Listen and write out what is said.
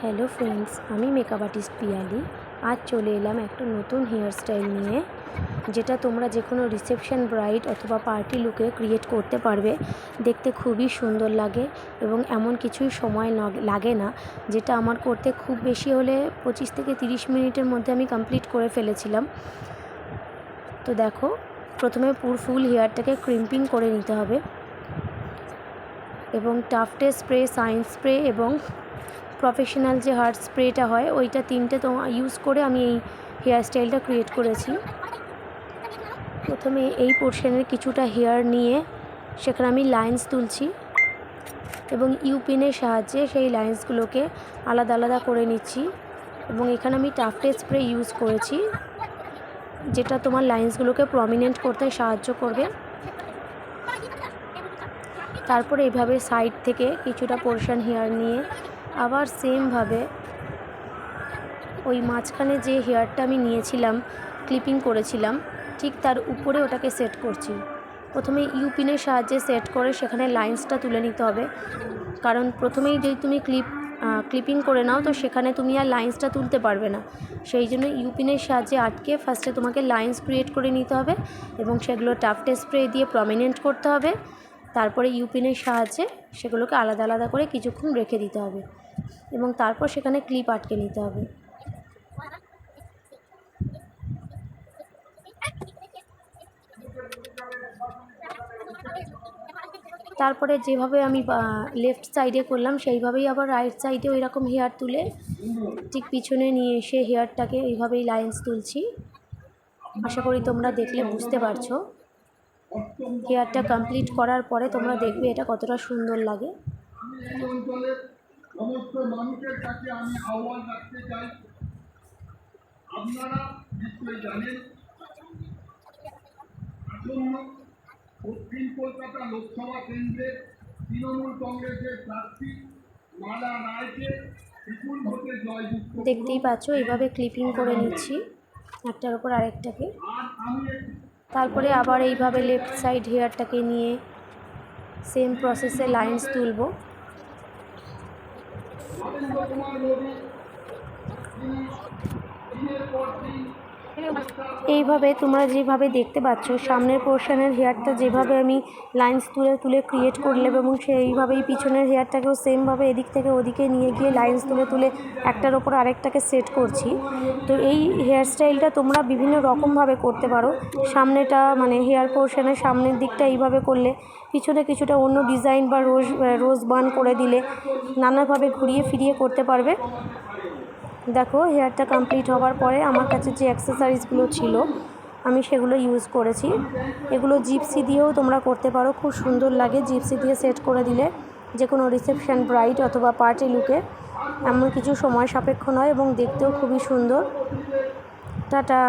Hello friends, আমি makeup artist Piyali. আজ চলে এলাম একটা নতুন হেয়ার স্টাইল নিয়ে, যেটা তোমরা যে কোনো রিসেপশন, ব্রাইড অথবা পার্টি লুকে ক্রিয়েট করতে পারবে। দেখতে খুবই সুন্দর লাগে এবং এমন কিছুই সময় লাগে না, যেটা আমার করতে খুব বেশি হলে 25 থেকে 30 মিনিটের মধ্যে আমি কমপ্লিট করে ফেলেছিলাম। তো দেখো, প্রথমে ফুল হেয়ারটাকে ক্রিম্পিং করে নিতে হবে এবং টাফটে স্প্রে, সাইন স্প্রে এবং প্রফেশনাল যে হার্ড স্প্রেটা হয় ওইটা তিনটে ইউজ করে আমি এই হেয়ার স্টাইলটা ক্রিয়েট করেছি। প্রথমে এই পোর্শনের কিছুটা হেয়ার নিয়ে সেখানে আমি লাইন্স তুলছি এবং ইউপিনের সাহায্যে সেই লাইন্সগুলোকে আলাদা আলাদা করে নিচ্ছি এবং এখানে আমি টাফটে স্প্রে ইউজ করেছি, যেটা তোমার লাইন্সগুলোকে প্রমিনেন্ট করতে সাহায্য করবে। তারপরে এইভাবে সাইড থেকে কিছুটা পোর্শন হেয়ার নিয়ে আবার সেমভাবে ওই মাঝখানে যে হেয়ারটা আমি নিয়েছিলাম, ক্লিপিং করেছিলাম, ঠিক তার উপরে ওটাকে সেট করছি। প্রথমে ইউপিনের সাহায্যে সেট করে সেখানে লাইন্সটা তুলে নিতে হবে, কারণ প্রথমেই যদি তুমি ক্লিপিং করে নাও তো সেখানে তুমি আর লাইন্সটা তুলতে পারবে না। সেই জন্য ইউপিনের সাহায্যে আটকে ফার্স্টে তোমাকে লাইন্স ক্রিয়েট করে নিতে হবে এবং সেগুলো টাফটে স্প্রে দিয়ে প্রমিনেন্ট করতে হবে। তারপরে ইউপিনের সাহায্যে সেগুলোকে আলাদা আলাদা করে কিছুক্ষণ রেখে দিতে হবে এবং তারপর সেখানে ক্লিপ আটকে নিতে হবে। তারপরে যেভাবে আমি লেফট সাইডে করলাম সেইভাবেই আবার রাইট সাইডে ওই রকম হেয়ার তুলে ঠিক পিছনে নিয়ে এসে হেয়ারটাকে এইভাবেই লাইন্স তুলছি। আশা করি তোমরা দেখলে বুঝতে পারছো। হেয়ারটা কমপ্লিট করার পরে তোমরা দেখবে এটা কতটা সুন্দর লাগে। সমস্ত মানুষের কাছে আমি আহ্বান রাখতে চাই, আপনারা নিশ্চয়ই জানেন আসন্ন দক্ষিণ কলকাতা লোকসভা কেন্দ্রের তৃণমূল কংগ্রেসের প্রার্থী মালা রায়কে বিপুল ভোটে জয়যুক্ত। দেখতেই পাচ্ছ, এইভাবে ক্লিপিং করে নিচ্ছি একটার ওপর আরেকটাকে। তারপরে আবার এইভাবে লেফট সাইড হেয়ারটাকে নিয়ে সেম প্রসেসে লাইন্স তুলব। এইভাবে তোমরা যেভাবে দেখতে পাচ্ছ, সামনের পোর্শনের হেয়ারটা যেভাবে আমি লাইন্স তুলে তুলে ক্রিয়েট করলাম এবং সেইভাবেই পিছনের হেয়ারটাকেও সেমভাবে এদিক থেকে ওদিকে নিয়ে গিয়ে লাইন্স তুলে তুলে একটার ওপর আরেকটাকে সেট করছি। তো এই হেয়ার স্টাইলটা তোমরা বিভিন্ন রকমভাবে করতে পারো। সামনেটা মানে হেয়ার পোর্শনের সামনের দিকটা এইভাবে করলে, পিছনে কিছুটা অন্য ডিজাইন বা রোজ বান করে দিলে, নানাভাবে ঘুরিয়ে ফিরিয়ে করতে পারবে। দেখো, হেয়ারটা কমপ্লিট হওয়ার পরে আমার কাছে যে অ্যাক্সেসরিজগুলো ছিল আমি সেগুলো ইউজ করেছি। এগুলো জিপসি দিয়েও তোমরা করতে পারো, খুব সুন্দর লাগে জিপসি দিয়ে সেট করে দিলে যে কোনো রিসেপশন, ব্রাইড অথবা পার্টি লুকে। এমন কিছু সময় সাপেক্ষ নয় এবং দেখতেও খুবই সুন্দর। টাটা।